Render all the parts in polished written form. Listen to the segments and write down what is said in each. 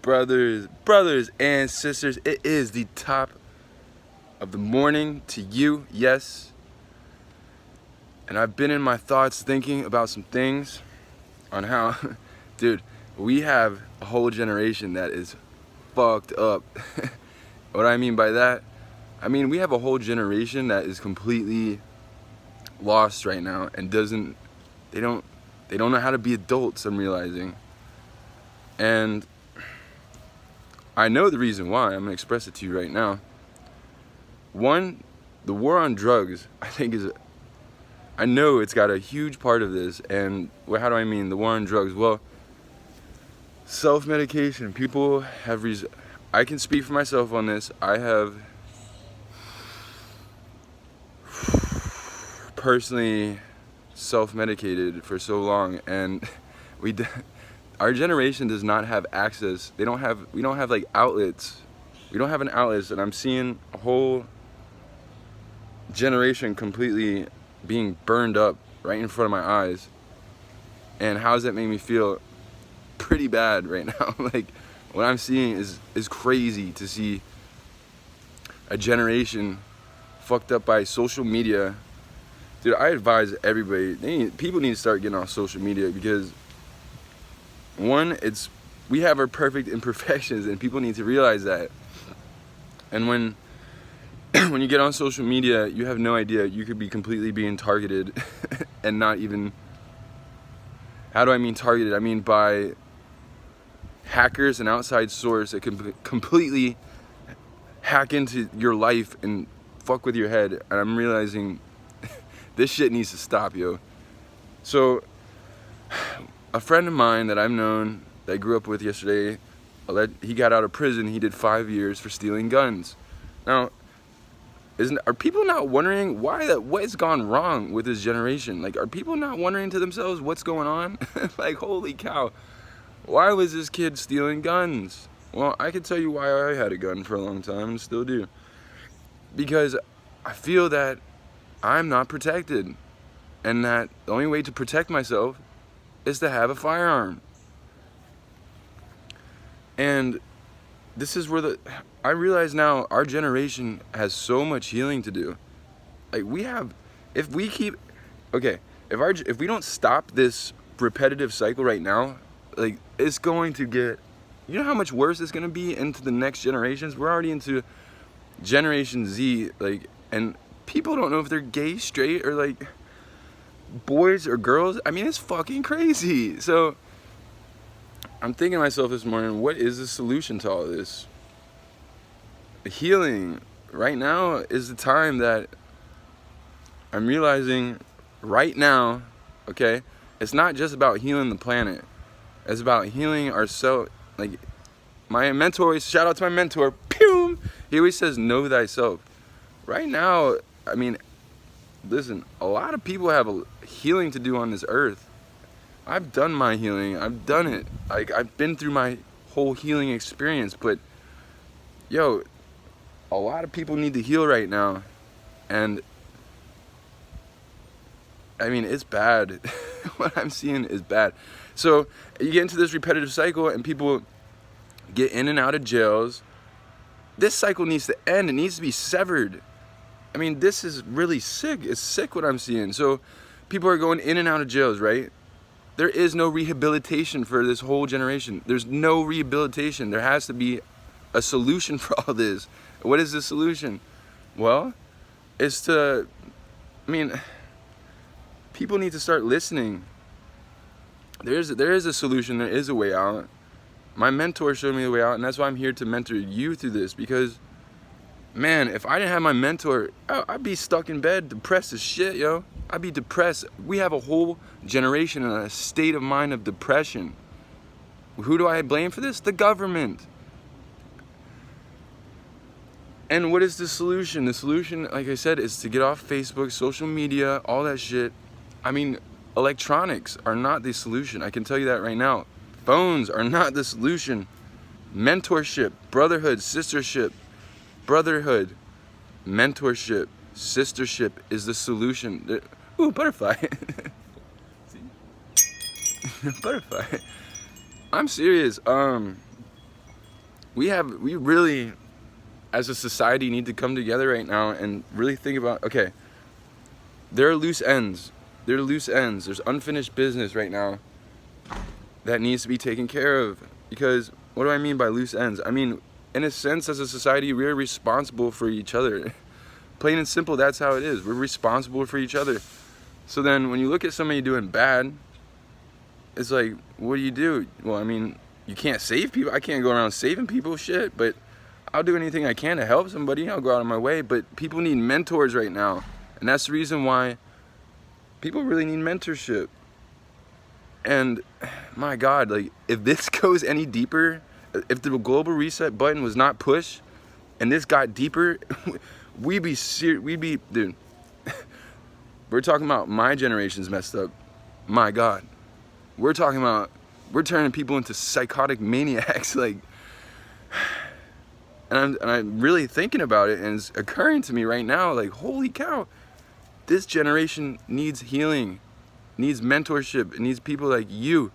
brothers and sisters. It is the top of the morning to you, yes. And I've been in my thoughts thinking about some things on how, dude, we have a whole generation that is fucked up. What I mean by that, I mean we have a whole generation that is completely lost right now and they don't know how to be adults, I'm realizing. And I know the reason why. I'm gonna express it to you right now. One, the war on drugs, I know it's got a huge part of this. And how do I mean the war on drugs? Well, self-medication. People have I can speak for myself on this. I have personally self-medicated for so long, and our generation does not have access. We don't have like outlets. We don't have an outlet, and I'm seeing a whole generation completely being burned up right in front of my eyes. And how does that make me feel? Pretty bad right now. Like, what I'm seeing is crazy to see a generation fucked up by social media. Dude, I advise everybody, people need to start getting off social media, because one, we have our perfect imperfections, and people need to realize that. And when you get on social media, you have no idea, you could be completely being targeted and not even, how do I mean targeted? I mean by hackers, an outside source that can completely hack into your life and fuck with your head. And I'm realizing this shit needs to stop, yo. So a friend of mine that I've known, that I grew up with yesterday, he got out of prison. He did 5 years for stealing guns. Now, are people not wondering what has gone wrong with this generation? Like, are people not wondering to themselves what's going on? Like, holy cow, why was this kid stealing guns? Well, I can tell you why I had a gun for a long time and still do. Because I feel that I'm not protected, and that the only way to protect myself is to have a firearm. And this is where I realize now our generation has so much healing to do. Like, if we don't stop this repetitive cycle right now, like, it's going to get, you know how much worse it's going to be into the next generations? We're already into Generation Z, like, and people don't know if they're gay, straight, or like boys or girls. I mean, it's fucking crazy. So I'm thinking to myself this morning, what is the solution to all this? Healing right now is the time that I'm realizing right now, okay? It's not just about healing the planet. It's about healing ourselves. Like, my mentor, shout out to my mentor, pew! He always says, know thyself. Right now, I mean, listen, a lot of people have a healing to do on this earth. I've done my healing. I've done it. Like, I've been through my whole healing experience. But, yo, a lot of people need to heal right now. And, I mean, it's bad. What I'm seeing is bad. So, you get into this repetitive cycle, and people get in and out of jails. This cycle needs to end. It needs to be severed. I mean, this is really sick. It's sick what I'm seeing. So people are going in and out of jails, right? There is no rehabilitation for this whole generation. There's no rehabilitation. There has to be a solution for all this. What is the solution? Well, it's people need to start listening. There is a solution. There is a way out. My mentor showed me the way out, and that's why I'm here to mentor you through this. Because, man, if I didn't have my mentor, I'd be stuck in bed, depressed as shit, yo. I'd be depressed. We have a whole generation in a state of mind of depression. Who do I blame for this? The government. And what is the solution? The solution, like I said, is to get off Facebook, social media, all that shit. I mean, electronics are not the solution. I can tell you that right now. Phones are not the solution. Mentorship, brotherhood, sistership, mentorship, sistership is the solution. Ooh, butterfly. Butterfly. I'm serious. we really, as a society, need to come together right now and really think about, okay, there are loose ends. There are loose ends. There's unfinished business right now that needs to be taken care of. Because what do I mean by loose ends? I mean, in a sense, as a society, we're responsible for each other. Plain and simple, that's how it is. We're responsible for each other. So then when you look at somebody doing bad, it's like, what do you do? Well, I mean, you can't save people. I can't go around saving people, shit, but I'll do anything I can to help somebody. I'll go out of my way. But people need mentors right now. And that's the reason why people really need mentorship. And my God, like, if this goes any deeper, if the global reset button was not pushed and this got deeper, we'd be, dude, we're talking about my generation's messed up. My God. We're talking about, we're turning people into psychotic maniacs, like, and I'm really thinking about it, and it's occurring to me right now, like, holy cow, this generation needs healing, needs mentorship, it needs people like you,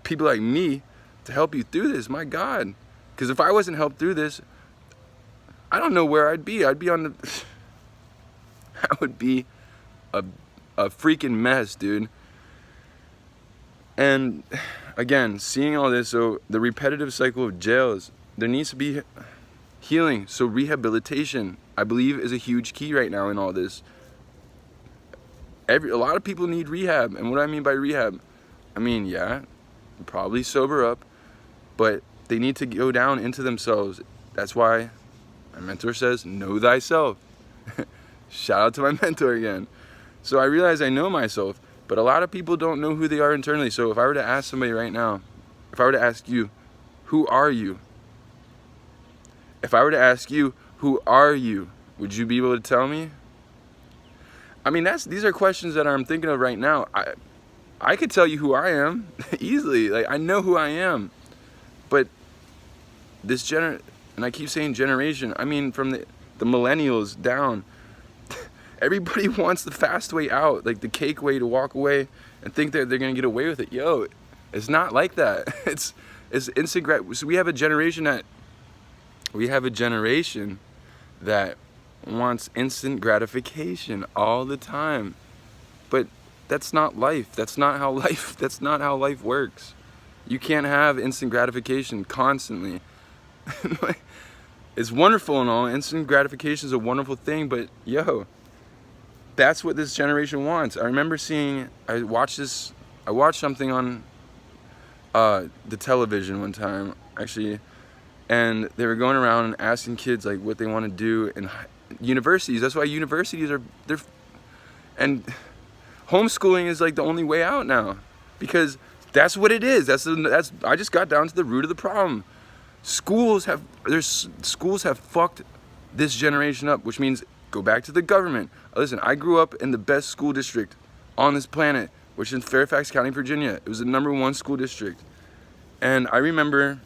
people like me to help you through this, my God. Because if I wasn't helped through this, I don't know where I'd be. I'd be on the, I would be a freaking mess, dude. And again, seeing all this, so the repetitive cycle of jails, there needs to be healing. So rehabilitation, I believe, is a huge key right now in all this. A lot of people need rehab. And what I mean by rehab, I mean, yeah, probably sober up, but they need to go down into themselves. That's why my mentor says, know thyself. Shout out to my mentor again. So I realize I know myself, but a lot of people don't know who they are internally. So if I were to ask somebody right now, if I were to ask you, who are you? If I were to ask you, who are you? Would you be able to tell me? I mean, these are questions that I'm thinking of right now. I could tell you who I am easily. Like, I know who I am. But this and I keep saying generation, I mean from the millennials down, everybody wants the fast way out, like the cake way to walk away and think that they're gonna get away with it. Yo, it's not like that. It's instant so we have a generation that wants instant gratification all the time. But that's not life. That's not how life works. You can't have instant gratification constantly. It's wonderful and all. Instant gratification is a wonderful thing, but yo, that's what this generation wants. I remember I watched something on the television one time, actually, and they were going around and asking kids like what they want to do in universities. That's why universities and homeschooling is like the only way out now, because that's what it is. I just got down to the root of the problem. Schools have fucked this generation up, which means go back to the government. Listen, I grew up in the best school district on this planet, which is in Fairfax County, Virginia. It was the #1 school district. And I remember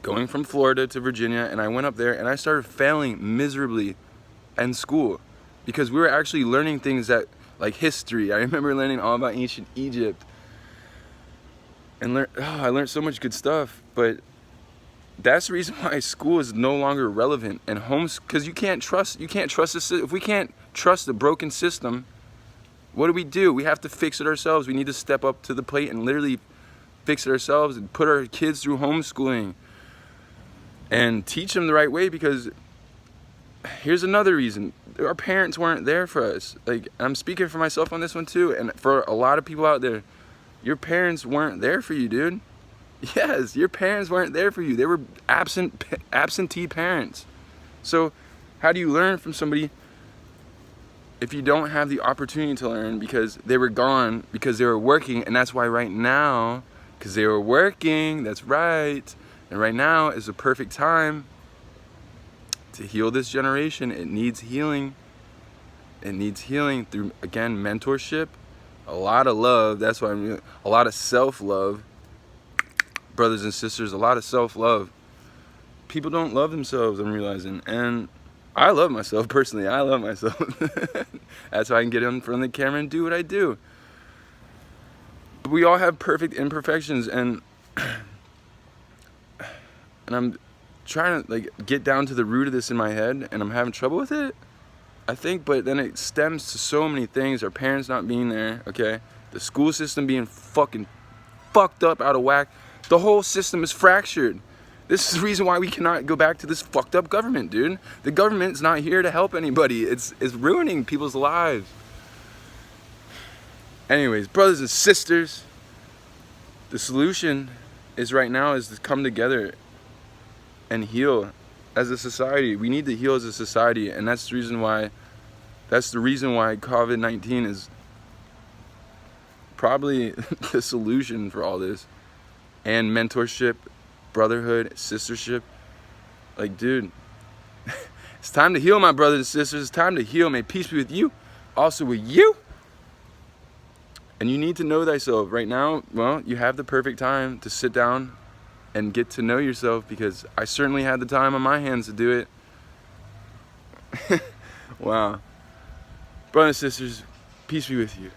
going from Florida to Virginia, and I went up there and I started failing miserably in school because we were actually learning things that, like history. I remember learning all about ancient Egypt. And I learned so much good stuff, but that's the reason why school is no longer relevant, and because you can't trust this. If we can't trust the broken system, what do? We have to fix it ourselves. We need to step up to the plate and literally fix it ourselves and put our kids through homeschooling and teach them the right way, because here's another reason. Our parents weren't there for us. Like, I'm speaking for myself on this one too, and for a lot of people out there, your parents weren't there for you, dude. Yes, your parents weren't there for you. They were absentee parents. So how do you learn from somebody if you don't have the opportunity to learn because they were gone, because they were working? And that's why right now, because they were working, that's right. And right now is the perfect time to heal this generation. It needs healing. It needs healing through, again, mentorship, a lot of love. That's why a lot of self-love. Brothers and sisters, a lot of self-love. People don't love themselves, I'm realizing. And I love myself personally. I love myself. That's why I can get in front of the camera and do what I do. But we all have perfect imperfections, and trying to like get down to the root of this in my head, and I'm having trouble with it, I think. But then it stems to so many things. Our parents not being there, okay? The school system being fucking fucked up, out of whack. The whole system is fractured. This is the reason why we cannot go back to this fucked up government, dude. The government's not here to help anybody. It's ruining people's lives. Anyways, brothers and sisters, the solution is right now is to come together and heal as a society. We need to heal as a society, and that's the reason why COVID-19 is probably the solution for all this. And mentorship, brotherhood, sistership. Like, dude, it's time to heal, my brothers and sisters. It's time to heal. May peace be with you, also with you. And you need to know thyself. Right now, well, you have the perfect time to sit down and get to know yourself, because I certainly had the time on my hands to do it. Wow. Brothers and sisters, peace be with you.